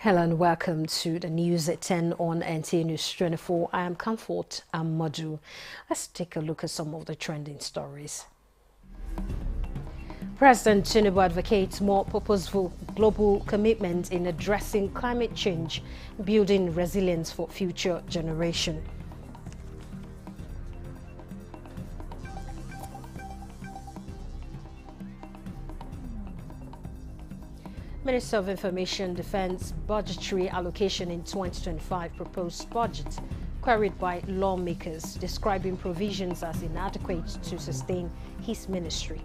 Hello and welcome to the news at 10 on NTA News 24. I am Comfort Amadu. Let's take a look at some of the trending stories. President Tinubu advocates more purposeful global commitment in addressing climate change, building resilience for future generations. Minister of Information Defense budgetary allocation in 2025 proposed budget queried by lawmakers, describing provisions as inadequate to sustain his ministry.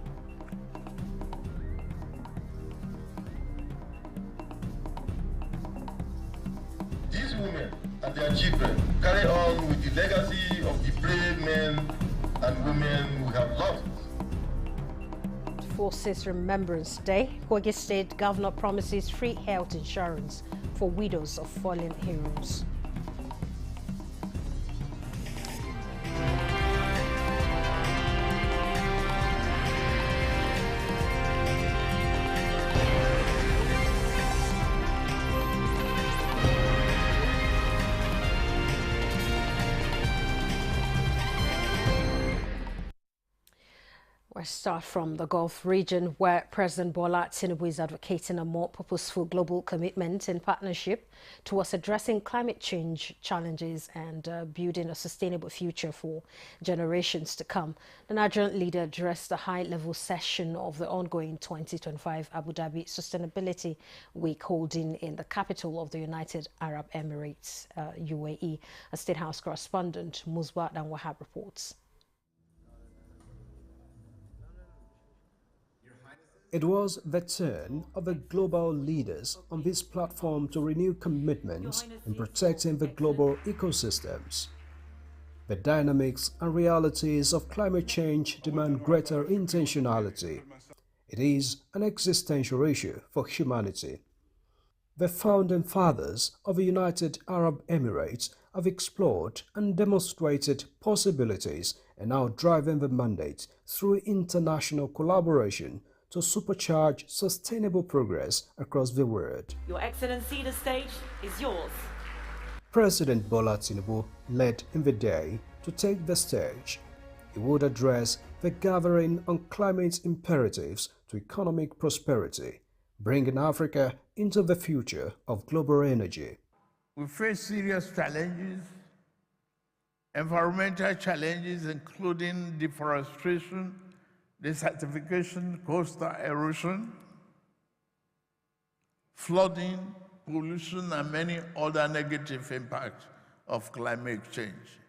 These women and their children carry on with the legacy of the brave men and women we have lost. Forces Remembrance Day, Kogi State Governor promises free health insurance for widows of fallen heroes. We start from the Gulf region, where President Bola Tinubu is advocating a more purposeful global commitment and partnership towards addressing climate change challenges and building a sustainable future for generations to come. The Nigerian leader addressed the high-level session of the ongoing 2025 Abu Dhabi Sustainability Week holding in the capital of the United Arab Emirates, UAE. A State House correspondent, Musbat and Wahab reports. It was the turn of the global leaders on this platform to renew commitments in protecting the global ecosystems. The dynamics and realities of climate change demand greater intentionality. It is an existential issue for humanity. The founding fathers of the United Arab Emirates have explored and demonstrated possibilities and are driving the mandate through international collaboration to supercharge sustainable progress across the world. Your Excellency, the stage is yours. President Bola Tinubu led in the day to take the stage. He would address the gathering on climate imperatives to economic prosperity, bringing Africa into the future of global energy. We face serious challenges, environmental challenges including deforestation, desertification, coastal erosion, flooding, pollution, and many other negative impacts of climate change.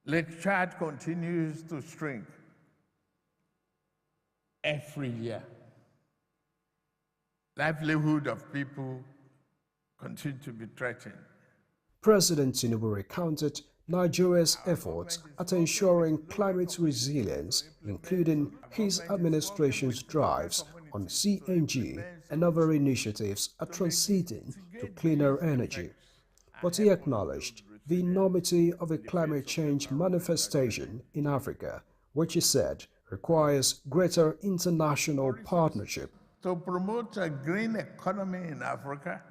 Lake Chad continues to shrink every year. Livelihood of people continue to be threatened. President Tinubu recounted Nigeria's efforts at ensuring climate resilience, including his administration's drives on CNG and other initiatives at transiting to cleaner energy. But he acknowledged the enormity of a climate change manifestation in Africa, which he said requires greater international partnership. To promote a green economy in Africa,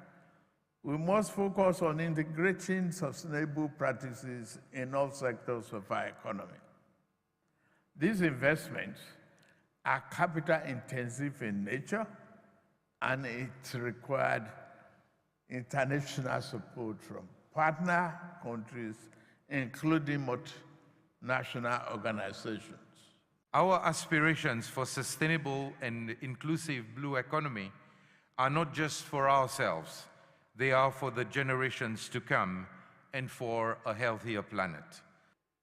we must focus on integrating sustainable practices in all sectors of our economy. These investments are capital intensive in nature, and it required international support from partner countries, including multinational organizations. Our aspirations for sustainable and inclusive blue economy are not just for ourselves. They are for the generations to come and for a healthier planet.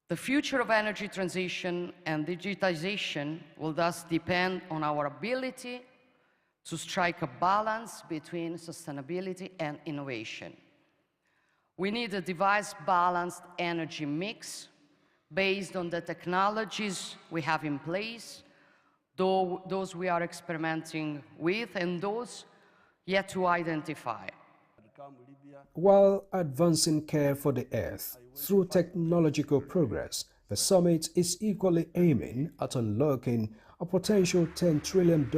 The future of energy transition and digitization will thus depend on our ability to strike a balance between sustainability and innovation. We need a device-balanced energy mix based on the technologies we have in place, those we are experimenting with, and those yet to identify. While advancing care for the earth through technological progress, the summit is equally aiming at unlocking a potential $10 trillion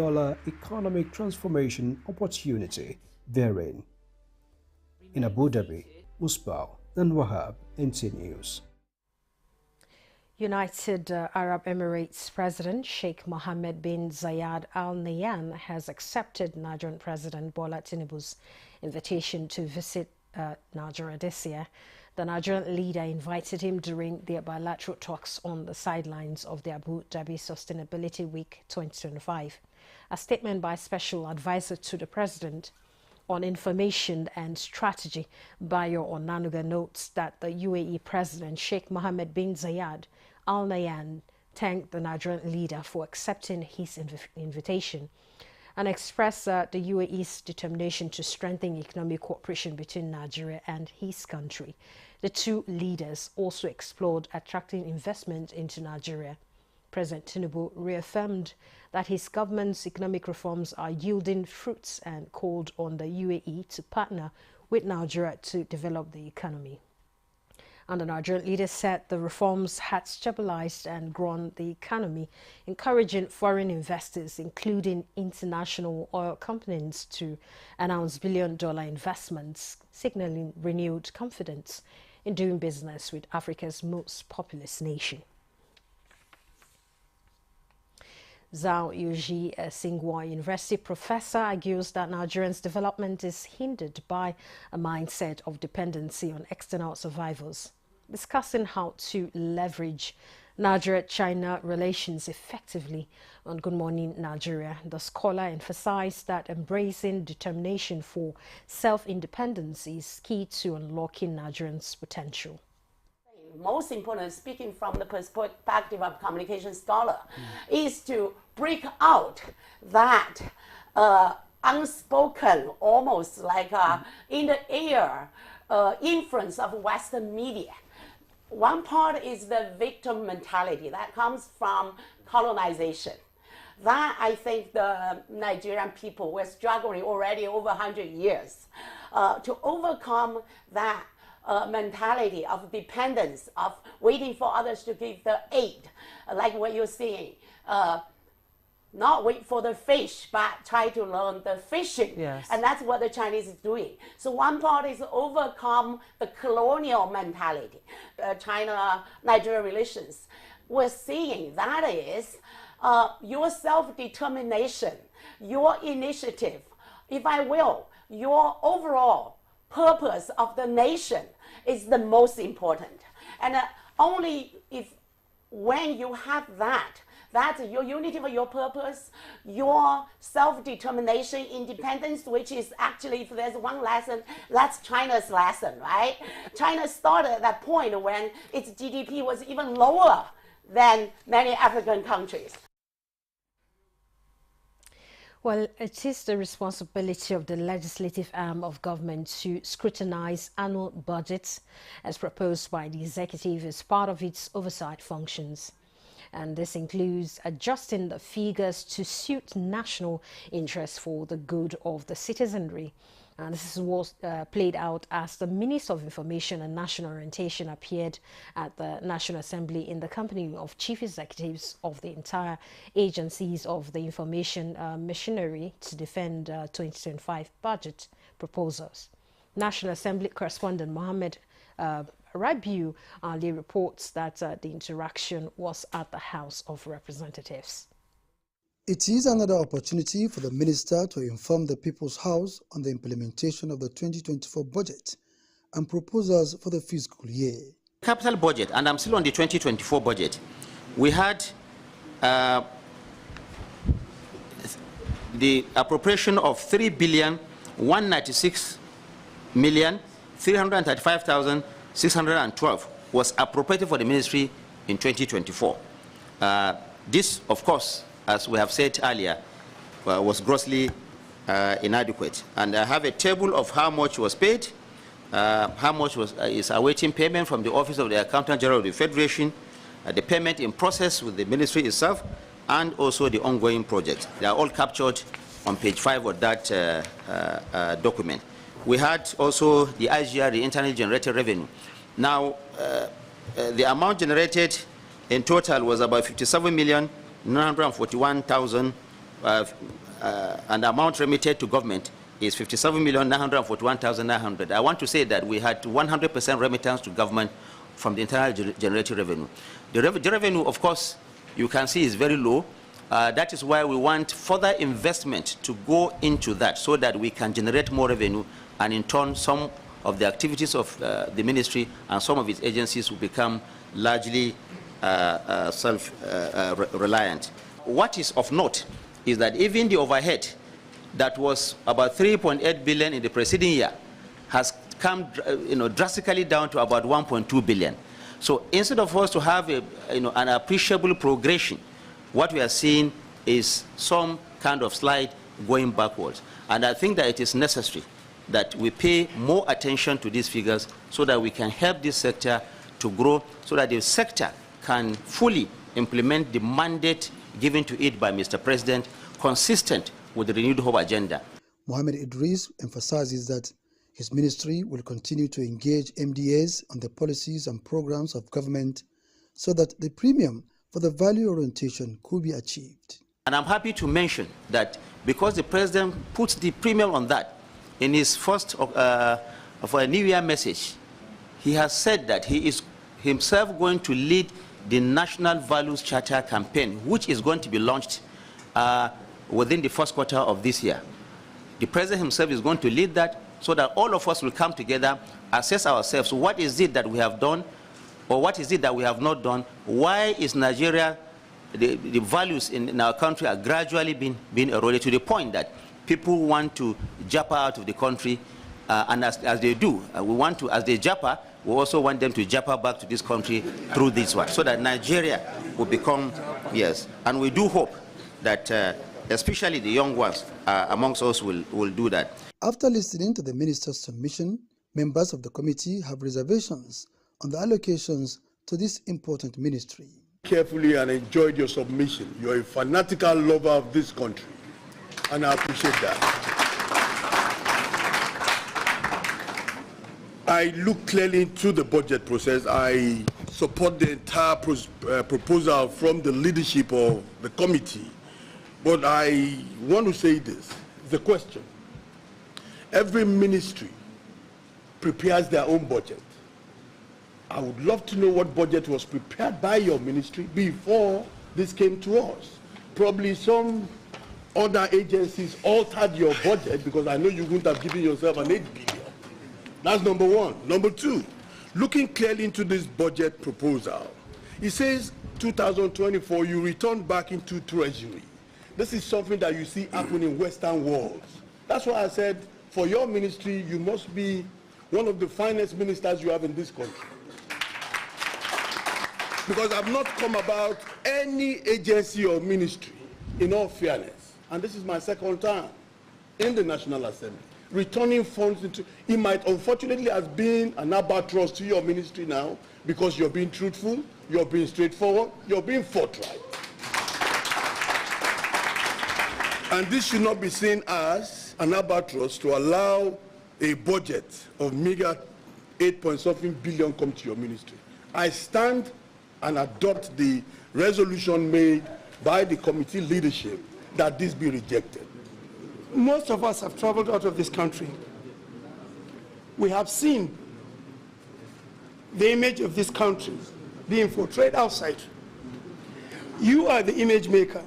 economic transformation opportunity therein. In Abu Dhabi, Musbah and Wahab, NT News. United Arab Emirates President Sheikh Mohammed bin Zayed Al Nahyan has accepted Nigerian President Bola Tinubu's invitation to visit Nigeria this year. The Nigerian leader invited him during their bilateral talks on the sidelines of the Abu Dhabi Sustainability Week 2025. A statement by Special Advisor to the President on Information and Strategy, Bayo Onanuga, notes that the UAE President Sheikh Mohammed bin Zayed Al Nahyan thanked the Nigerian leader for accepting his invitation and expressed the UAE's determination to strengthen economic cooperation between Nigeria and his country. The two leaders also explored attracting investment into Nigeria. President Tinubu reaffirmed that his government's economic reforms are yielding fruits and called on the UAE to partner with Nigeria to develop the economy. And the Nigerian leader said the reforms had stabilized and grown the economy, encouraging foreign investors, including international oil companies, to announce billion-dollar investments, signaling renewed confidence in doing business with Africa's most populous nation. Zhao Yuji, a Tsinghua University professor, argues that Nigerians' development is hindered by a mindset of dependency on external survivors. Discussing how to leverage Nigeria-China relations effectively on Good Morning Nigeria, the scholar emphasized that embracing determination for self-independence is key to unlocking Nigerians' potential. Most important, speaking from the perspective of communication scholar, is to break out that unspoken, almost like in the air influence of Western media. One part is the victim mentality that comes from colonization. That I think the Nigerian people were struggling already over 100 years to overcome that mentality of dependence, of waiting for others to give the aid, like what you're seeing. Not wait for the fish, but try to learn the fishing. Yes. And that's what the Chinese is doing. So one part is overcome the colonial mentality. China-Nigeria relations. We're seeing that is your self-determination, your initiative, if I will, your overall purpose of the nation is the most important. And only when you have that, that's your unity of your purpose, your self-determination, independence, which is actually, if there's one lesson, that's China's lesson, right? China started at that point when its GDP was even lower than many African countries. Well, it is the responsibility of the legislative arm of government to scrutinize annual budgets as proposed by the executive as part of its oversight functions. And this includes adjusting the figures to suit national interests for the good of the citizenry. And this was played out as the Minister of Information and National Orientation appeared at the National Assembly in the company of chief executives of the entire agencies of the information machinery to defend 2025 budget proposals. National Assembly correspondent Mohammed Rabiu Ali reports that the interaction was at the House of Representatives. It is another opportunity for the minister to inform the People's House on the implementation of the 2024 budget and proposals for the fiscal year. Capital budget, and I'm still on the 2024 budget, we had the appropriation of 3,196,335,612 was appropriated for the ministry in 2024. This, of course, as we have said earlier, was grossly inadequate. And I have a table of how much was paid, how much is awaiting payment from the Office of the Accountant General of the Federation, the payment in process with the ministry itself, and also the ongoing project. They are all captured on page 5 of that document. We had also the IGR, the internally generated revenue. Now, the amount generated in total was about 57,941,000, and the amount remitted to government is 57,941,900. I want to say that we had 100% remittance to government from the internal generated revenue. The revenue, of course, you can see is very low. That is why we want further investment to go into that so that we can generate more revenue, and in turn some of the activities of the ministry and some of its agencies will become largely self-reliant. What is of note is that even the overhead that was about 3.8 billion in the preceding year has come drastically down to about 1.2 billion. So instead of us to have an appreciable progression, what we are seeing is some kind of slide going backwards. And I think that it is necessary that we pay more attention to these figures so that we can help this sector to grow, so that the sector can fully implement the mandate given to it by Mr. President, consistent with the Renewed Hope agenda. Mohamed Idris emphasizes that his ministry will continue to engage MDAs on the policies and programs of government so that the premium for the value orientation could be achieved. And I'm happy to mention that because the President puts the premium on that in his first of a New Year message, he has said that he is himself going to lead the National Values Charter campaign, which is going to be launched within the first quarter of this year. The President himself is going to lead that so that all of us will come together, assess ourselves. What is it that we have done, or what is it that we have not done? Why is Nigeria, the values in our country are gradually being eroded to the point that people want to japa out of the country, and as they do, we want to, as they japa, we also want them to japa back to this country through this one, so that Nigeria will become, yes, and we do hope that especially the young ones amongst us will do that. After listening to the minister's submission, members of the committee have reservations on the allocations to this important ministry. Carefully and enjoyed your submission. You're a fanatical lover of this country, and I appreciate that. I look clearly into the budget process. I support the entire proposal from the leadership of the committee. But I want to say this, the question. Every ministry prepares their own budget. I would love to know what budget was prepared by your ministry before this came to us. Probably some other agencies altered your budget because I know you wouldn't have given yourself an 8 billion. That's number one. Number two, looking clearly into this budget proposal, it says 2024 you return back into Treasury. This is something that you see happen in Western worlds. That's why I said for your ministry, you must be one of the finest ministers you have in this country. Because I've not come about any agency or ministry, in all fairness, and this is my second time in the National Assembly, returning funds into, it might unfortunately have been an albatross to your ministry now because you're being truthful, you're being straightforward, you're being forthright. And this should not be seen as an albatross to allow a budget of meager 8-point-something billion come to your ministry. I stand and adopt the resolution made by the committee leadership that this be rejected. Most of us have traveled out of this country. We have seen the image of this country being portrayed outside. You are the image maker.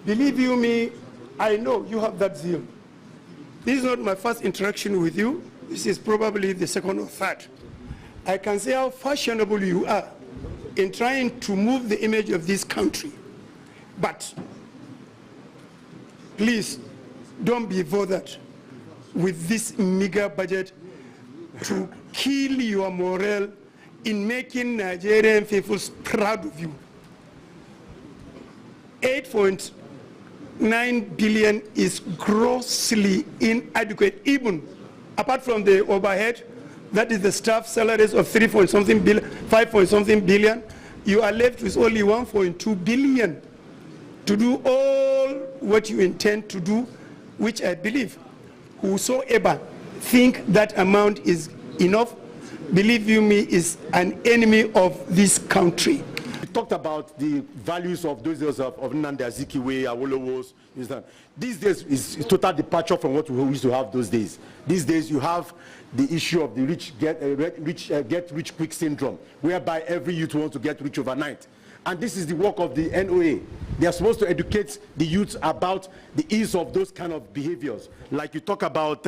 Believe you me, I know you have that zeal. This is not my first interaction with you. This is probably the second or third. I can say how fashionable you are in trying to move the image of this country. But please don't be bothered with this meager budget to kill your morale in making Nigerian people proud of you. 8.9 billion is grossly inadequate, even apart from the overhead, that is the staff salaries of 3-point-something billion, 5-point-something billion, you are left with only 1.2 billion to do all what you intend to do, which I believe whosoever think that amount is enough, believe you me, is an enemy of this country. talked about the values of those days of Nnamdi Azikiwe, Awolowo's. These days is total departure from what we used to have those days. These days you have the issue of the get rich quick syndrome, whereby every youth wants to get rich overnight. And this is the work of the NOA. They are supposed to educate the youth about the ease of those kind of behaviors. Like you talk about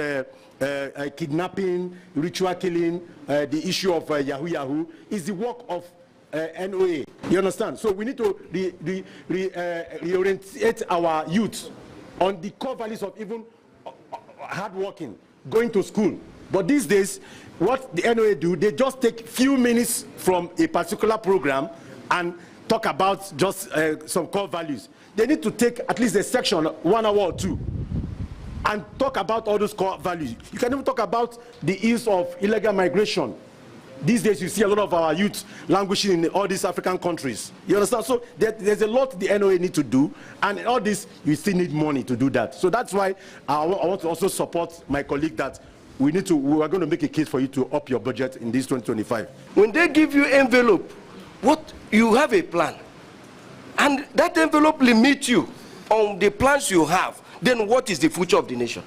kidnapping, ritual killing, the issue of Yahoo is the work of NOA. You understand? So we need to reorientate our youth on the core values of even hard working, going to school. But these days, what the NOA do, they just take few minutes from a particular program and talk about just some core values. They need to take at least a section, 1 hour or 2, and talk about all those core values. You can even talk about the ease of illegal migration. These days, you see a lot of our youth languishing in all these African countries. You understand? So there's a lot the NOA need to do, and all this, you still need money to do that. So that's why I want to also support my colleague that we are going to make a case for you to up your budget in this 2025. When they give you envelope, you have a plan, and that envelope limits you on the plans you have, then what is the future of the nation?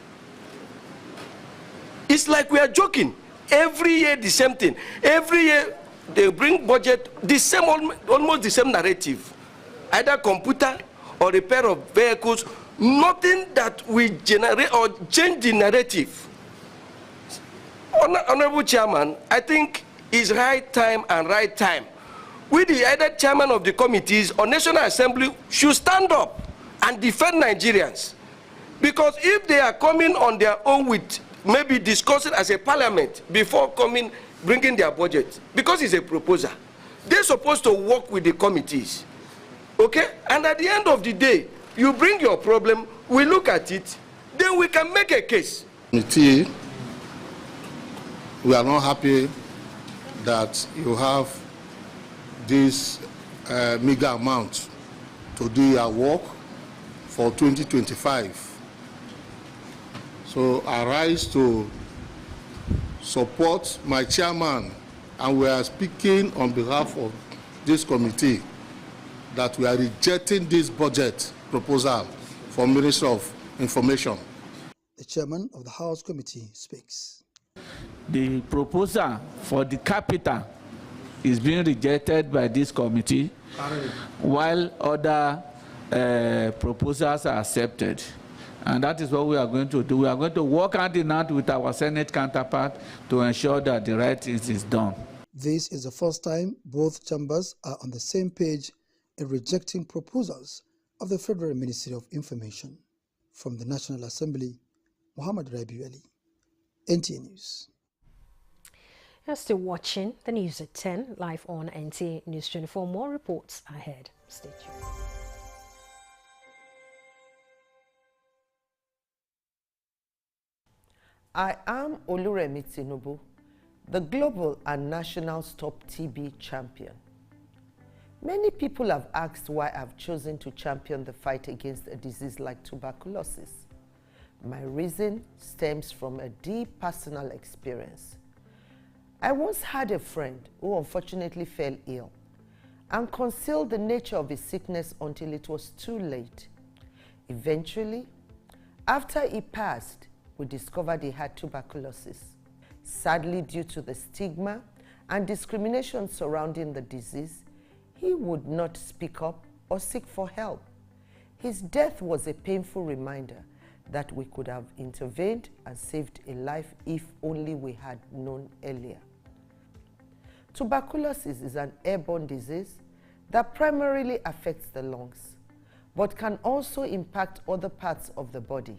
It's like we are joking. Every year the same thing. Every year they bring budget, the same, almost the same narrative. Either computer or repair of vehicles, nothing that will generate or change the narrative. Honorable Chairman, I think it's right time and right time. We, the either chairman of the committees or National Assembly, should stand up and defend Nigerians. Because if they are coming on their own with maybe discussing as a parliament before bringing their budget, because it's a proposal, they're supposed to work with the committees. Okay? And at the end of the day, you bring your problem, we look at it, then we can make a case. We are not happy that you have this meager amount to do your work for 2025. So I rise to support my chairman, and we are speaking on behalf of this committee that we are rejecting this budget proposal for Ministry of Information. The chairman of the House Committee speaks. The proposal for the capital is being rejected by this committee, while other proposals are accepted. And that is what we are going to do. We are going to work hand in hand with our Senate counterpart to ensure that the right thing is done. This is the first time both chambers are on the same page in rejecting proposals of the Federal Ministry of Information. From the National Assembly, Muhammad Rabiu Ali, NTA News. You're still watching the news at 10, live on NTA News 24. More reports ahead. Stay tuned. I am Oluremi Tinubu, the global and national Stop TB champion. Many people have asked why I've chosen to champion the fight against a disease like tuberculosis. My reason stems from a deep personal experience. I once had a friend who unfortunately fell ill and concealed the nature of his sickness until it was too late. Eventually, after he passed, we discovered he had tuberculosis. Sadly, due to the stigma and discrimination surrounding the disease, he would not speak up or seek for help. His death was a painful reminder that we could have intervened and saved a life if only we had known earlier. Tuberculosis is an airborne disease that primarily affects the lungs, but can also impact other parts of the body.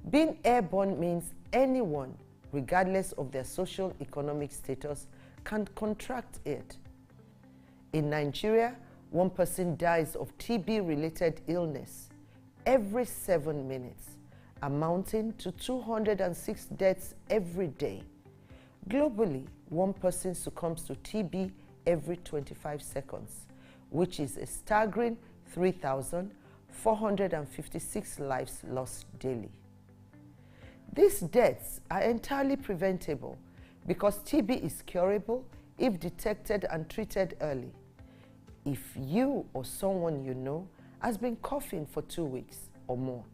Being airborne means anyone, regardless of their social economic status, can contract it. In Nigeria, 1 person dies of TB-related illness every 7 minutes, amounting to 206 deaths every day. Globally, 1 person succumbs to TB every 25 seconds, which is a staggering 3,456 lives lost daily. These deaths are entirely preventable because TB is curable if detected and treated early. if you or someone you know has been coughing for 2 weeks or more,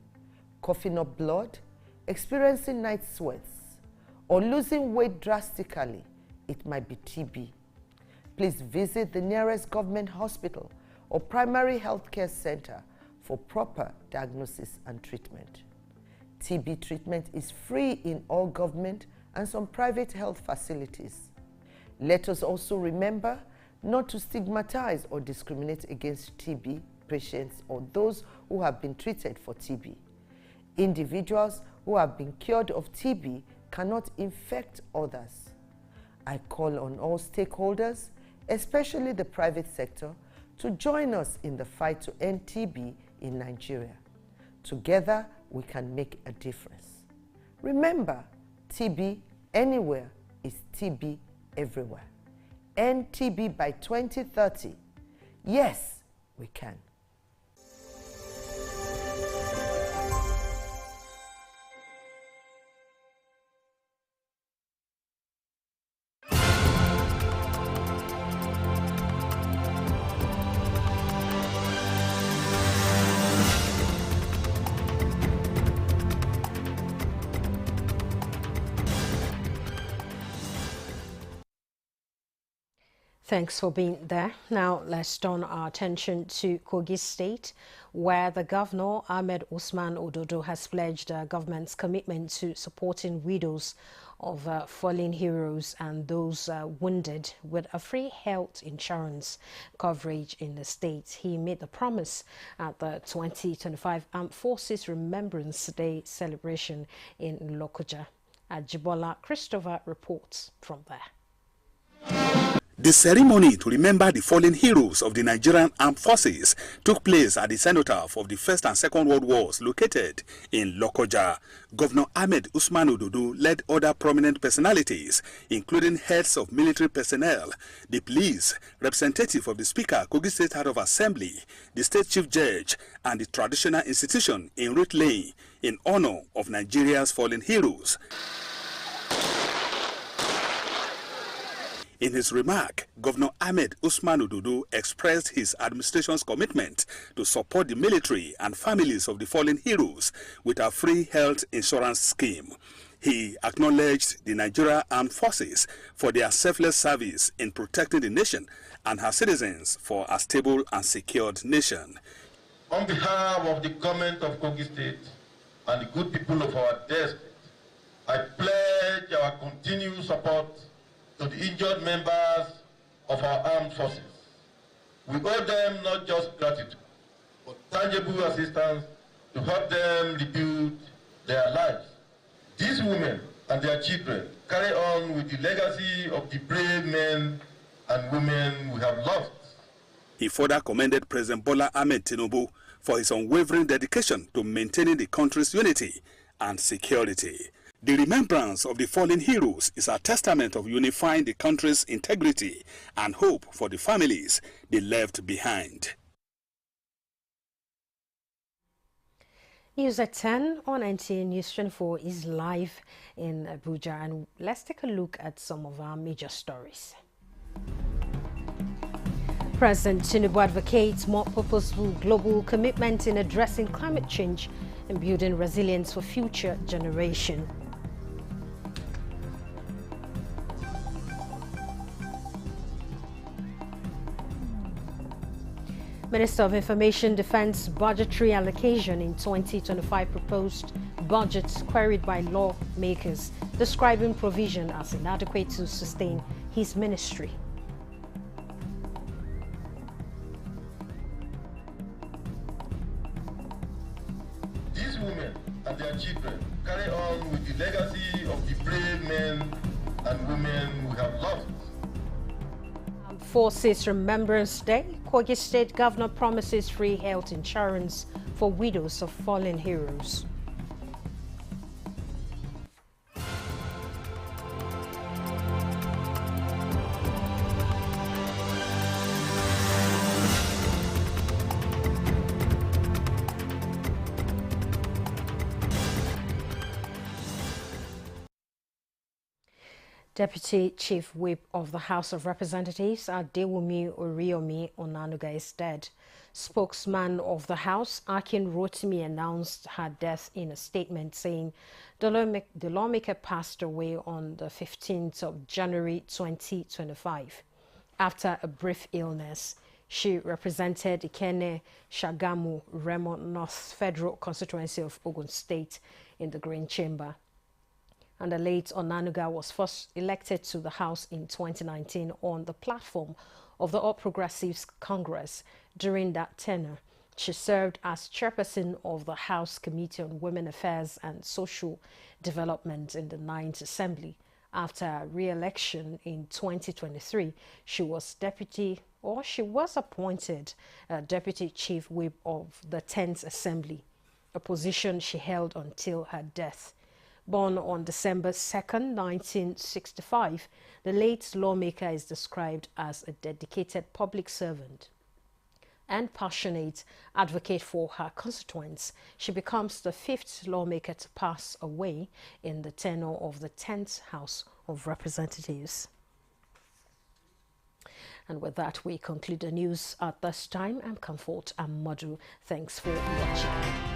coughing up blood, experiencing night sweats, or losing weight drastically, it might be TB. Please visit the nearest government hospital or primary health care center for proper diagnosis and treatment. TB treatment is free in all government and some private health facilities. Let us also remember not to stigmatize or discriminate against TB patients or those who have been treated for TB. Individuals who have been cured of TB cannot infect others. I call on all stakeholders, especially the private sector, to join us in the fight to end TB in Nigeria. Together, we can make a difference. Remember, TB anywhere is TB everywhere. End TB by 2030. Yes, we can. Thanks for being there. Now let's turn our attention to Kogi State, where the Governor, Ahmed Usman Ododo, has pledged the government's commitment to supporting widows of fallen heroes and those wounded with a free health insurance coverage in the state. He made the promise at the 2025 Armed Forces Remembrance Day celebration in Lokoja. Ajibola Christopher reports from there. The ceremony to remember the fallen heroes of the Nigerian Armed Forces took place at the cenotaph of the First and Second World Wars located in Lokoja. Governor Ahmed Usman Ododo led other prominent personalities, including heads of military personnel, the police, representative of the Speaker, Kogi State House of Assembly, the State Chief Judge, and the traditional institution in Ruth Lane in honor of Nigeria's fallen heroes. In his remark, Governor Ahmed Usman Ododo expressed his administration's commitment to support the military and families of the fallen heroes with a free health insurance scheme. He acknowledged the Nigeria Armed Forces for their selfless service in protecting the nation and her citizens for a stable and secured nation. On behalf of the government of Kogi State and the good people of our dear state, I pledge our continued support to the injured members of our armed forces. We owe them not just gratitude, but tangible assistance to help them rebuild their lives. These women and their children carry on with the legacy of the brave men and women we have lost. He further commended President Bola Ahmed Tinubu for his unwavering dedication to maintaining the country's unity and security. The remembrance of the fallen heroes is a testament of unifying the country's integrity and hope for the families they left behind. News at 10 on NTA News 24 is live in Abuja, and let's take a look at some of our major stories. President Tinubu advocates more purposeful global commitment in addressing climate change and building resilience for future generations. Minister of Information Defense budgetary allocation in 2025 proposed budget queried by lawmakers, describing provision as inadequate to sustain his ministry. These women and their children carry on with the legacy of the brave men and women we have lost. Armed Forces Remembrance Day, Kogi State Governor promises free health insurance for widows of fallen heroes. Deputy Chief Whip of the House of Representatives, Adewumi Oriomi Onanuga, is dead. Spokesman of the House, Akin Rotimi, announced her death in a statement, saying the lawmaker passed away on the 15th of January 2025 after a brief illness. She represented Ikenne Shagamu Remo North Federal Constituency of Ogun State in the Green Chamber. And the late Onanuga was first elected to the House in 2019 on the platform of the All Progressives Congress. During that tenure, she served as chairperson of the House Committee on Women Affairs and Social Development in the 9th Assembly. After re-election in 2023, she was appointed Deputy Chief Whip of the 10th Assembly, a position she held until her death. Born on December 2nd, 1965, the late lawmaker is described as a dedicated public servant and passionate advocate for her constituents. She becomes the 5th lawmaker to pass away in the tenure of the 10th House of Representatives. And with that, we conclude the news at this time. I'm Comfort Amadu. Thanks for watching.